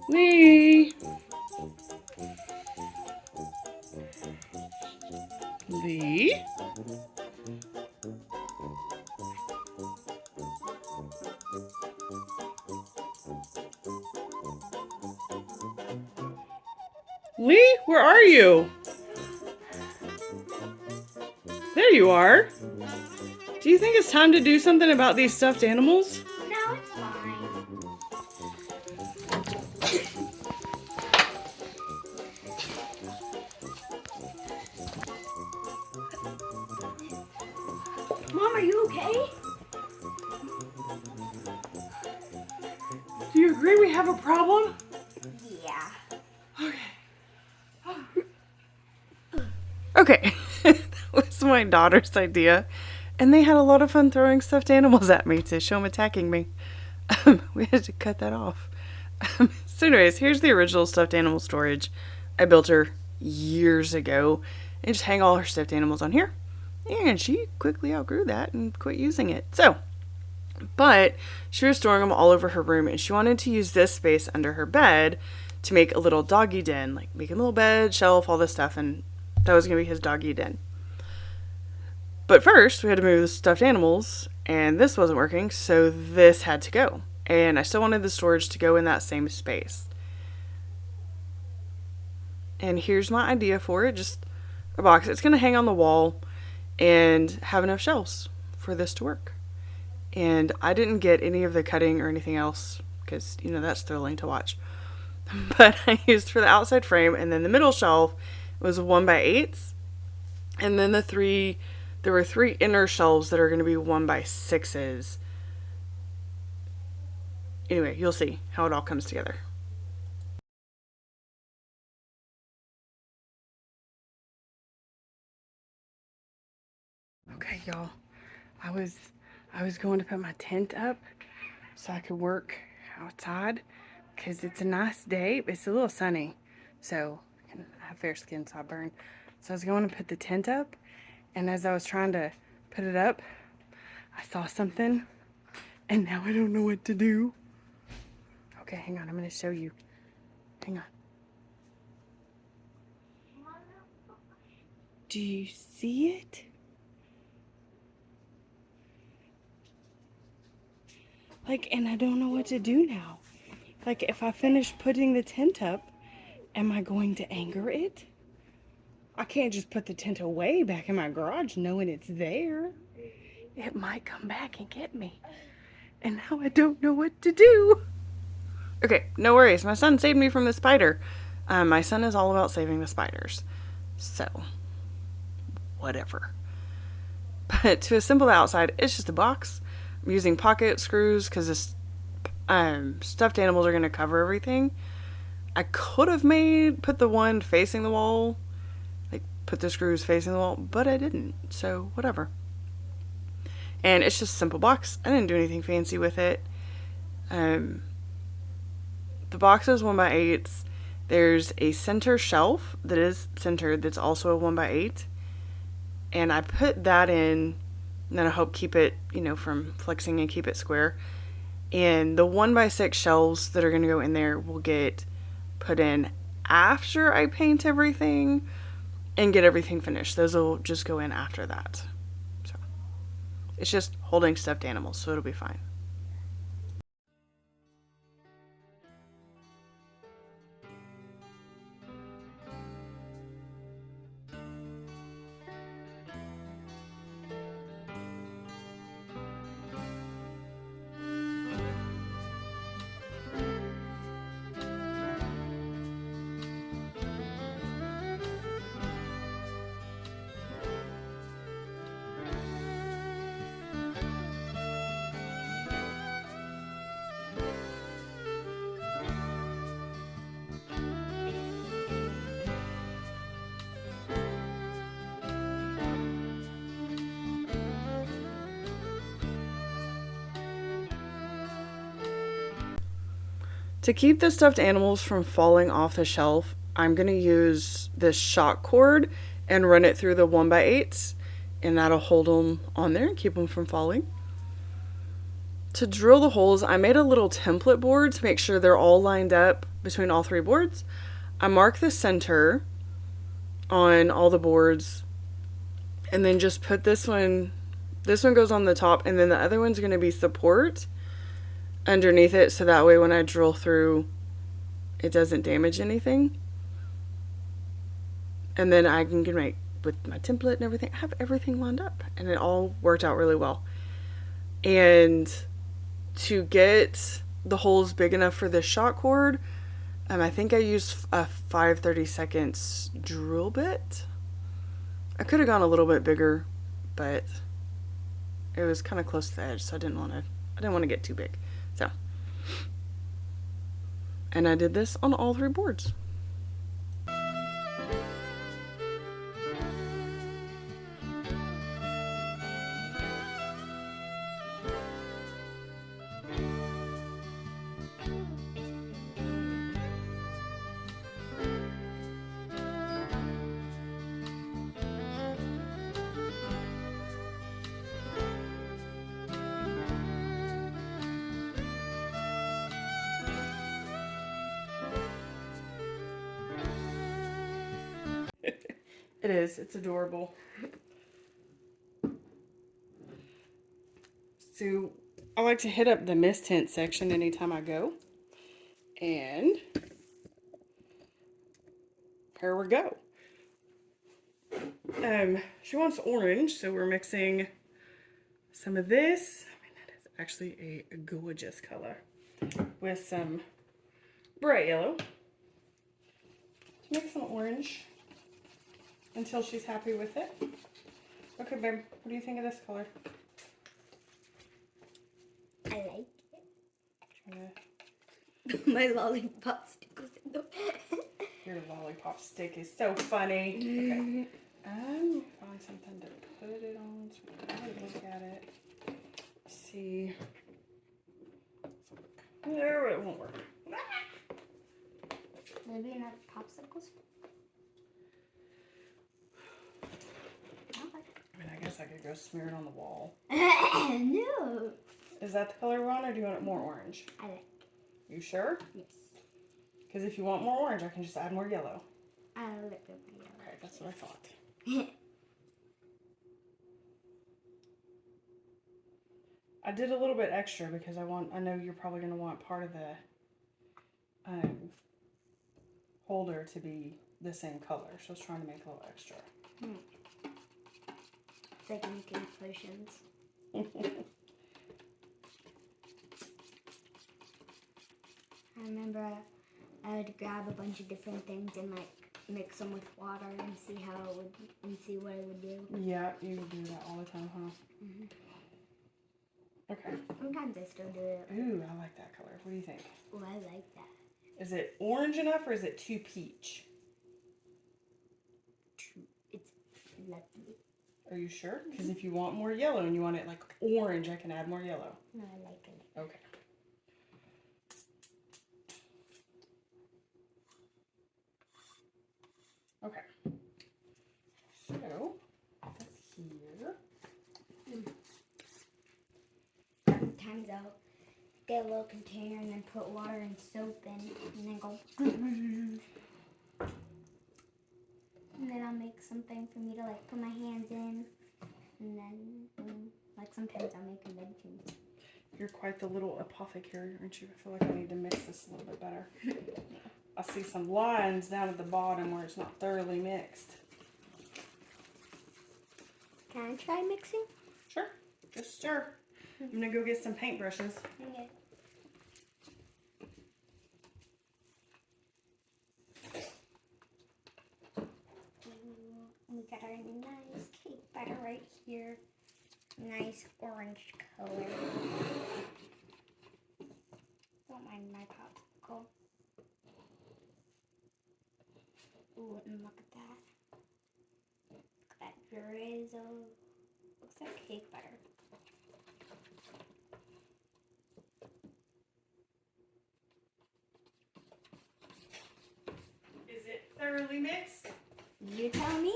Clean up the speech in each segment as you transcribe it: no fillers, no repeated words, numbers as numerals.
Lee. Lee. Lee, where are you? There you are. Do you think it's time to do something about these stuffed animals? No, it's fine. Mom, are you okay? Do you agree we have a problem? Yeah. Okay, that was my daughter's idea, and they had a lot of fun throwing stuffed animals at me to show them attacking me. We had to cut that off. So anyways, here's the original stuffed animal storage. I built her years ago, and just hang all her stuffed animals on here, and she quickly outgrew that and quit using it. But she was storing them all over her room, and she wanted to use this space under her bed to make a little doggy den, like make a little bed, shelf, all this stuff, and that was going to be his doggy den. But first, we had to move the stuffed animals, and this wasn't working, so this had to go. And I still wanted the storage to go in that same space. And here's my idea for it, just a box. It's going to hang on the wall and have enough shelves for this to work. And I didn't get any of the cutting or anything else because, that's thrilling to watch. But I used for the outside frame, and then the middle shelf was 1x8s, and then there were 3 inner shelves that are going to be 1x6s. Anyway, you'll see how it all comes together. Okay, y'all, I was going to put my tent up so I could work outside because it's a nice day, but it's a little sunny, so I have fair skin, so I burn. So I was going to put the tent up, and as I was trying to put it up, I saw something, and now I don't know what to do. Okay, hang on, I'm going to show you. Hang on. Do you see it? And I don't know what to do now. If I finish putting the tent up, am I going to anger it? I can't just put the tent away back in my garage knowing it's there. It might come back and get me. And now I don't know what to do. Okay, no worries. My son saved me from the spider. My son is all about saving the spiders. So, whatever. But to assemble the outside, it's just a box. I'm using pocket screws because this stuffed animals are going to cover everything. I could have put the one facing the wall, put the screws facing the wall, but I didn't, so whatever. And it's just a simple box. I didn't do anything fancy with it. The box is 1x8s. There's a center shelf that is centered that's also a 1x8. And I put that in, and then I hope keep it, from flexing and keep it square. And the 1x6 shelves that are going to go in there will get put in after I paint everything and get everything finished. Those will just go in after that. So it's just holding stuffed animals, so it'll be fine. To keep the stuffed animals from falling off the shelf, I'm going to use this shock cord and run it through the 1 by 8s, and that'll hold them on there and keep them from falling. to drill the holes, I made a little template board to make sure they're all lined up between all 3 boards. I mark the center on all the boards and then just put this one goes on the top, and then the other one's going to be support underneath it, so that way when I drill through it doesn't damage anything. And then I can make, with my template and everything, have everything lined up, and it all worked out really well. And to get the holes big enough for this shot cord, I think I used a 5/32 drill bit. I could have gone a little bit bigger, but it was kind of close to the edge, so I didn't want to get too big. So, and I did this on all 3 boards. It is. It's adorable. So I like to hit up the mist tent section anytime I go. And here we go. She wants orange, so we're mixing some of this. I mean, that is actually a gorgeous color, with some bright yellow. Mix some orange until she's happy with it. Okay, babe, what do you think of this color? I like Trying it. My lollipop stick was in the Your lollipop stick is so funny. Okay. Find something to put it on so we can really look at it. See. No, it won't work. Maybe another popsicle stick? I mean, I guess I could go smear it on the wall. No. Is that the color we want, or do you want it more orange? I like it. You sure? Yes. Because if you want more orange, I can just add more yellow. I like it. Okay, that's what I thought. I did a little bit extra because I know you're probably going to want part of the holder to be the same color. So I was trying to make a little extra. It's like making potions. I remember I would grab a bunch of different things and like mix them with water and see how it would, and see what it would do. Yeah, you do that all the time, huh? Okay. Sometimes I still do it. Ooh, I like that color. What do you think? Oh, I like that. Is it orange enough, or is it too peach? It's lovely. Are you sure? Because if you want more yellow and you want it like orange, I can add more yellow. No, I like it. Okay. Okay. So, that's here. Sometimes I'll get a little container and then put water and soap in and then go. And then I'll make something for me to like put my hands in. And then, like sometimes I'll make a bed too. You're quite the little apothecary, aren't you? I feel like I need to mix this a little bit better. I see some lines down at the bottom where it's not thoroughly mixed. Can I try mixing? Sure. Just stir. I'm going to go get some paintbrushes. Okay. We got our nice cake batter right here. Nice orange color. Don't mind my popsicle. Ooh, and look at that. Look at that drizzle. Looks like cake batter. Is it thoroughly mixed? You tell me.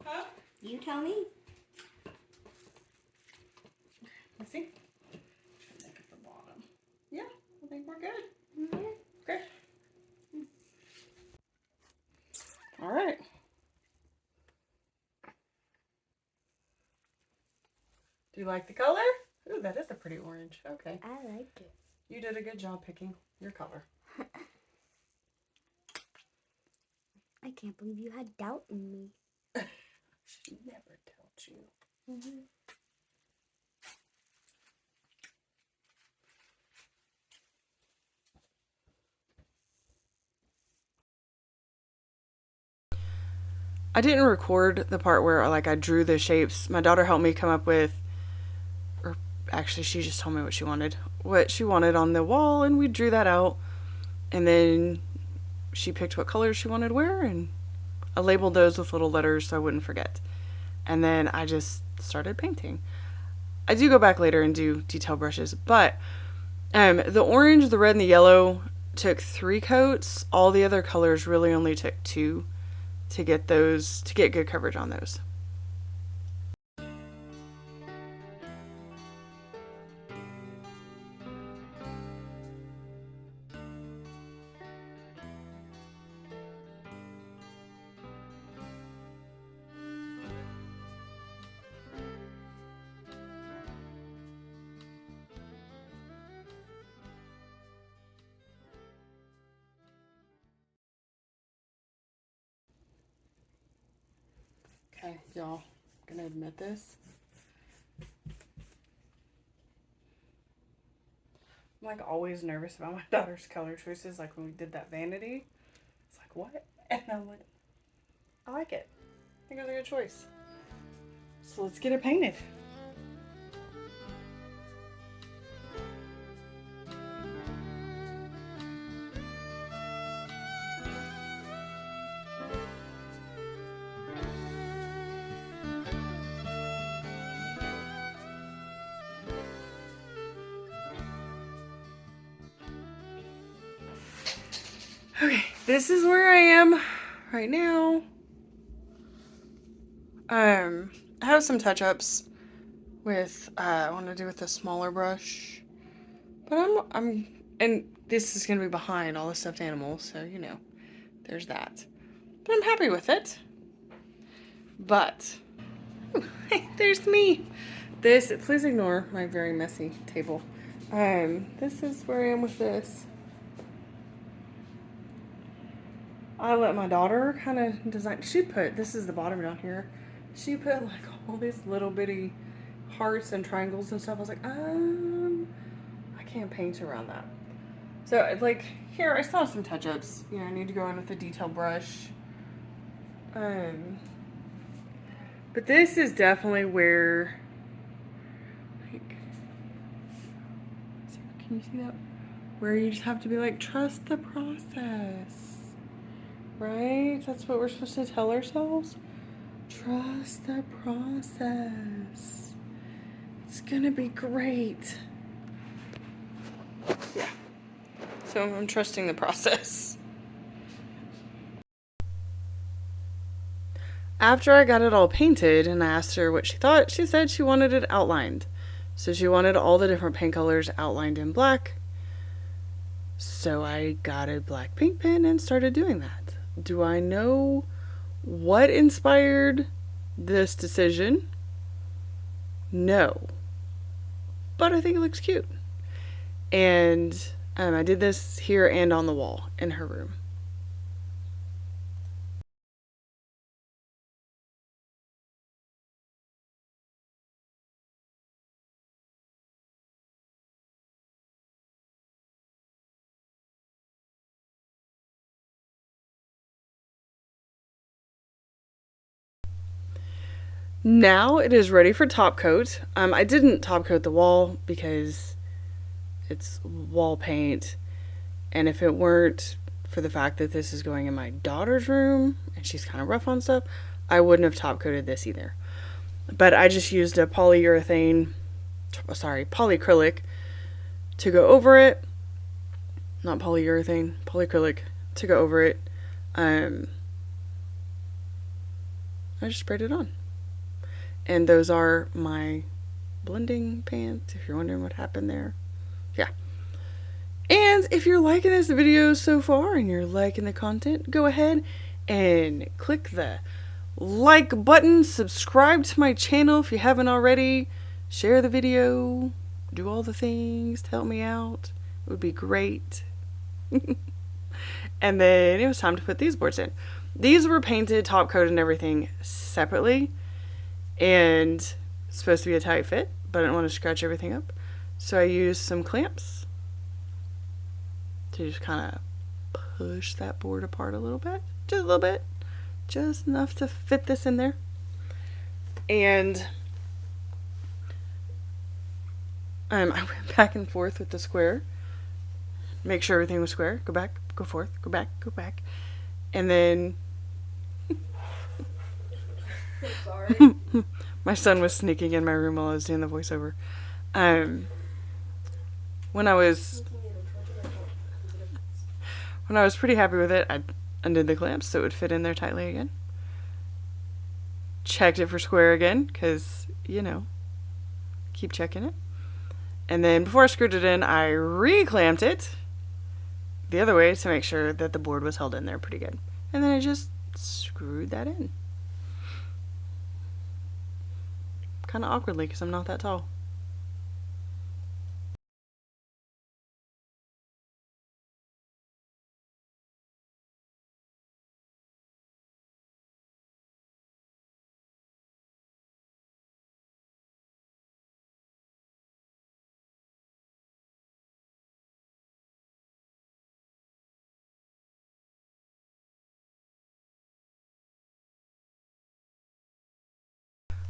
Huh? You tell me. Let's see. Make up a You like the color? Ooh, that is a pretty orange. Okay. I like it. You did a good job picking your color. I can't believe you had doubt in me. Should never doubt you. Mm-hmm. I didn't record the part where like I drew the shapes. My daughter helped me come up with, or actually she just told me what she wanted on the wall, and we drew that out. And then she picked what colors she wanted to wear, and I labeled those with little letters so I wouldn't forget. And then I just started painting. I do go back later and do detail brushes, but the orange, the red, and the yellow took 3 coats. All the other colors really only took 2 to get good coverage on those. Okay, y'all, I'm gonna admit this. I'm like always nervous about my daughter's color choices. Like when we did that vanity, it's like, what? And I'm like, I like it. I think it was a good choice. So let's get it painted. Okay, this is where I am right now. I have some touch-ups with I want to do with a smaller brush, but and this is gonna be behind all the stuffed animals, so you know, there's that. But I'm happy with it. But hey, there's me. Please ignore my very messy table. This is where I am with this. I let my daughter kind of design. This is the bottom down here. She put like all these little bitty hearts and triangles and stuff. I was like, I can't paint around that. So like here, I still have some touch-ups. You know, I need to go in with a detail brush. But this is definitely where, like, can you see that? Where you just have to be like, trust the process. Right? That's what we're supposed to tell ourselves. Trust the process. It's gonna be great. Yeah. So I'm trusting the process. After I got it all painted and I asked her what she thought, she said she wanted it outlined. So she wanted all the different paint colors outlined in black. So I got a black paint pen and started doing that. Do I know what inspired this decision? No. But I think it looks cute. And I did this here and on the wall in her room. Now it is ready for top coat. I didn't top coat the wall because it's wall paint, and if it weren't for the fact that this is going in my daughter's room and she's kind of rough on stuff, I wouldn't have top coated this either. But I just used a polyacrylic to go over it. Not polyurethane, polyacrylic to go over it. I just sprayed it on. And those are my blending pants, if you're wondering what happened there. Yeah. And if you're liking this video so far and you're liking the content, go ahead and click the like button, subscribe to my channel if you haven't already, share the video, do all the things to help me out. It would be great. And then it was time to put these boards in. These were painted, top coated, and everything separately. And it's supposed to be a tight fit, but I didn't want to scratch everything up. So I used some clamps to just kind of push that board apart a little bit. Just a little bit. Just enough to fit this in there. And I went back and forth with the square. Make sure everything was square. Go back, go forth, go back, go back. And then Sorry. my son was sneaking in my room while I was doing the voiceover. When I was pretty happy with it, I undid the clamps so it would fit in there tightly again. Checked it for square again, because, you know, keep checking it. And then before I screwed it in, I re-clamped it the other way to make sure that the board was held in there pretty good. And then I just screwed that in. Kind of awkwardly, because I'm not that tall.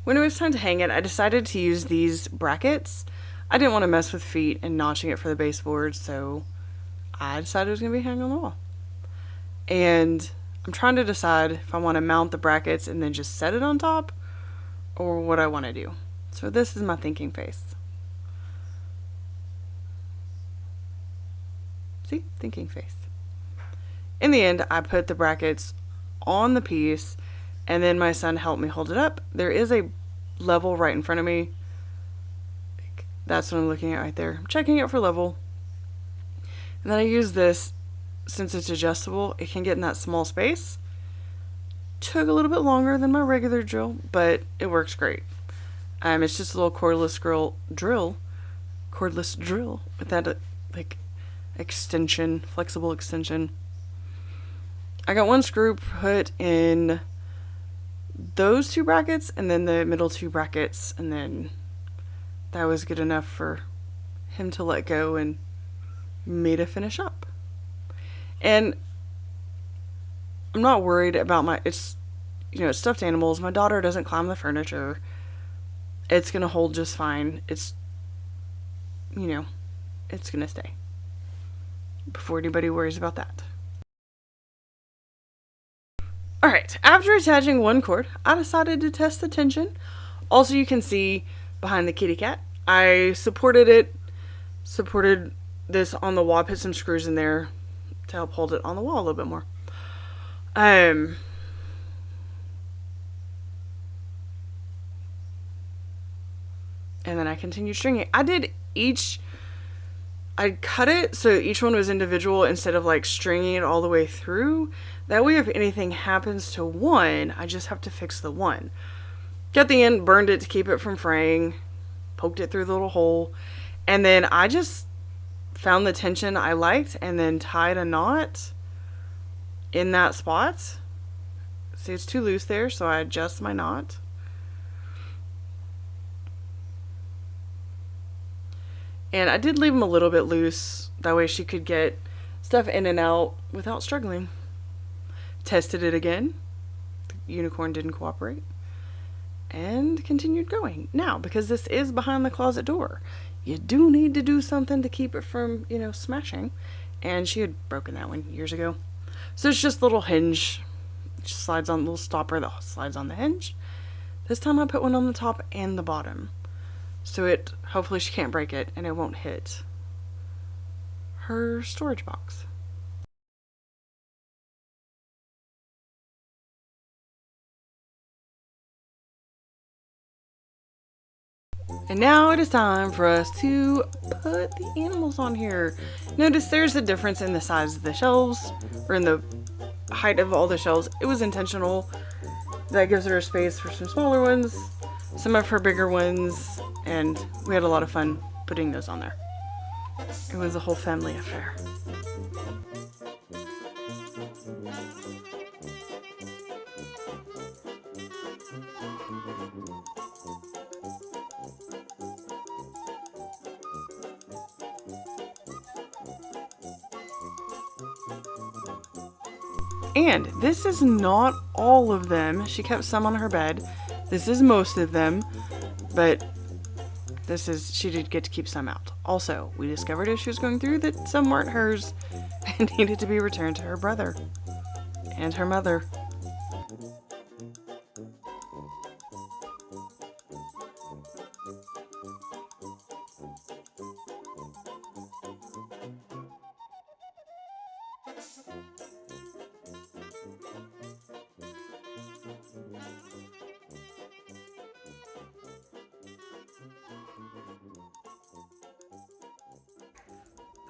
When it was time to hang it, I decided to use these brackets. I didn't want to mess with feet and notching it for the baseboard, so I decided it was going to be hanging on the wall. And I'm trying to decide if I want to mount the brackets and then just set it on top, or what I want to do. So this is my thinking face. See? Thinking face. In the end, I put the brackets on the piece, and then my son helped me hold it up. There is a level right in front of me. That's what I'm looking at right there. I'm checking it for level. And then I use this, since it's adjustable, it can get in that small space. Took a little bit longer than my regular drill, but it works great. It's just a little cordless drill with that like extension, flexible extension. I got one screw put in those two brackets and then the middle two brackets, and then that was good enough for him to let go and me to finish up. And I'm not worried about it's stuffed animals. My daughter doesn't climb the furniture. It's gonna hold just fine. It's gonna stay before anybody worries about that. Alright, after attaching one cord, I decided to test the tension. Also, you can see behind the kitty cat, I supported this on the wall, put some screws in there to help hold it on the wall a little bit more. And then I continued stringing. I cut it so each one was individual instead of like stringing it all the way through. That way if anything happens to one, I just have to fix the one. Cut the end, burned it to keep it from fraying, poked it through the little hole, and then I just found the tension I liked and then tied a knot in that spot. See, it's too loose there, so I adjust my knot. And I did leave them a little bit loose, that way she could get stuff in and out without struggling. Tested it again. The unicorn didn't cooperate. And continued going. Now, because this is behind the closet door, you do need to do something to keep it from, smashing. And she had broken that one years ago. So it's just a little hinge. It just slides on, a little stopper that slides on the hinge. This time I put one on the top and the bottom. So hopefully she can't break it and it won't hit her storage box. And now it is time for us to put the animals on here. Notice there's a difference in the size of the shelves, or in the height of all the shelves. It was intentional. That gives her a space for some smaller ones, some of her bigger ones, and we had a lot of fun putting those on there. It was a whole family affair. And this is not all of them. She kept some on her bed. This is most of them, but she did get to keep some out. Also, we discovered as she was going through that some weren't hers and needed to be returned to her brother and her mother.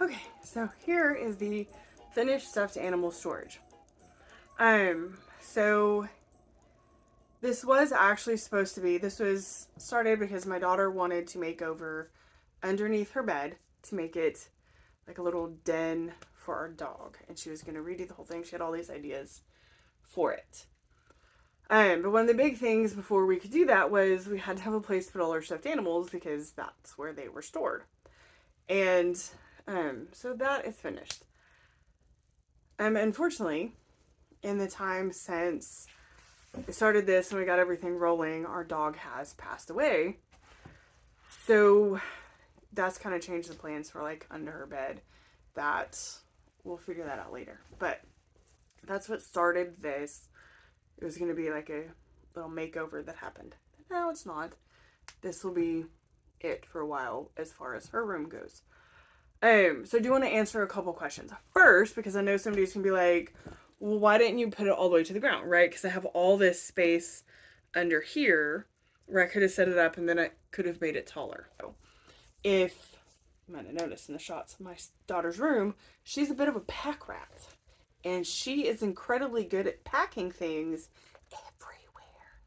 Okay, so here is the finished stuffed animal storage. So this was actually supposed to be, this was started because my daughter wanted to make over underneath her bed to make it like a little den for our dog. And she was going to redo the whole thing. She had all these ideas for it. But one of the big things before we could do that was we had to have a place to put all our stuffed animals because that's where they were stored. And so that is finished. Unfortunately, in the time since we started this and we got everything rolling, our dog has passed away. So that's kind of changed the plans for like under her bed. That we'll figure that out later. But that's what started this. It was going to be like a little makeover that happened. No, it's not. This will be it for a while as far as her room goes. So I do want to answer a couple questions. First, because I know somebody's going to be like, well, why didn't you put it all the way to the ground, right? Because I have all this space under here where I could have set it up and then I could have made it taller. So if you might have noticed in the shots of my daughter's room, she's a bit of a pack rat. And she is incredibly good at packing things everywhere.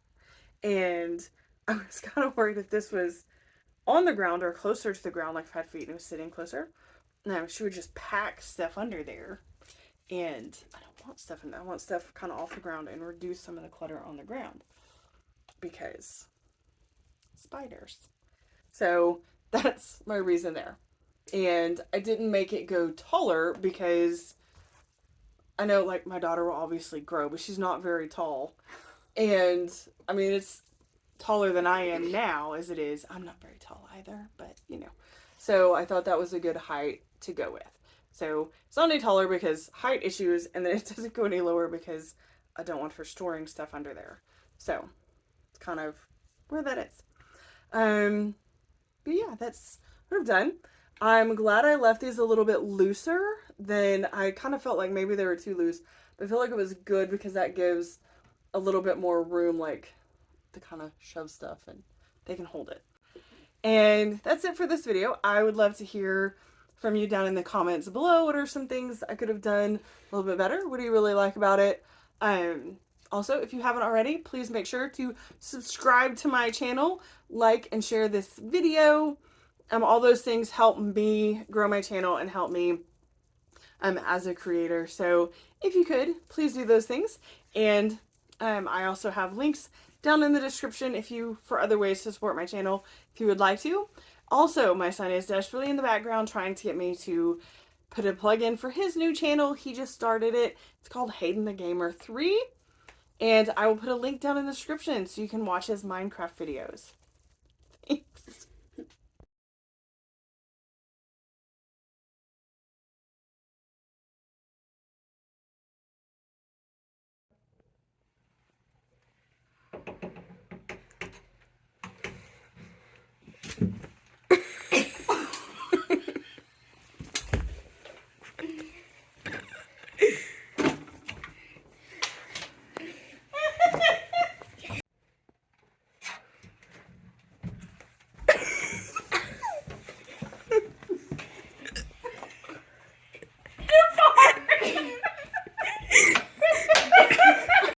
And I was kind of worried if this was on the ground or closer to the ground, like 5 feet, and it was sitting closer. No, she would just pack stuff under there. And I don't want stuff in there. I want stuff kind of off the ground and reduce some of the clutter on the ground. Because spiders. So that's my reason there. And I didn't make it go taller because I know like my daughter will obviously grow, but she's not very tall. And I mean, it's taller than I am now as it is. I'm not very tall either, but you know. So I thought that was a good height to go with. So it's not any taller because height issues, and then it doesn't go any lower because I don't want her storing stuff under there. So it's kind of where that is. But yeah, that's what I've done. I'm glad I left these a little bit looser than I kind of felt like maybe they were too loose. But I feel like it was good because that gives a little bit more room, like to kind of shove stuff and they can hold it. And that's it for this video. I would love to hear from you down in the comments below. What are some things I could have done a little bit better? What do you really like about it? Also, if you haven't already, please make sure to subscribe to my channel, like and share this video. All those things help me grow my channel and help me as a creator. So if you could, please do those things. And I also have links down in the description for other ways to support my channel if you would like to. Also, my son is desperately in the background trying to get me to put a plug in for his new channel. He just started it. It's called Hayden the Gamer 3. And I will put a link down in the description so you can watch his Minecraft videos. Thanks.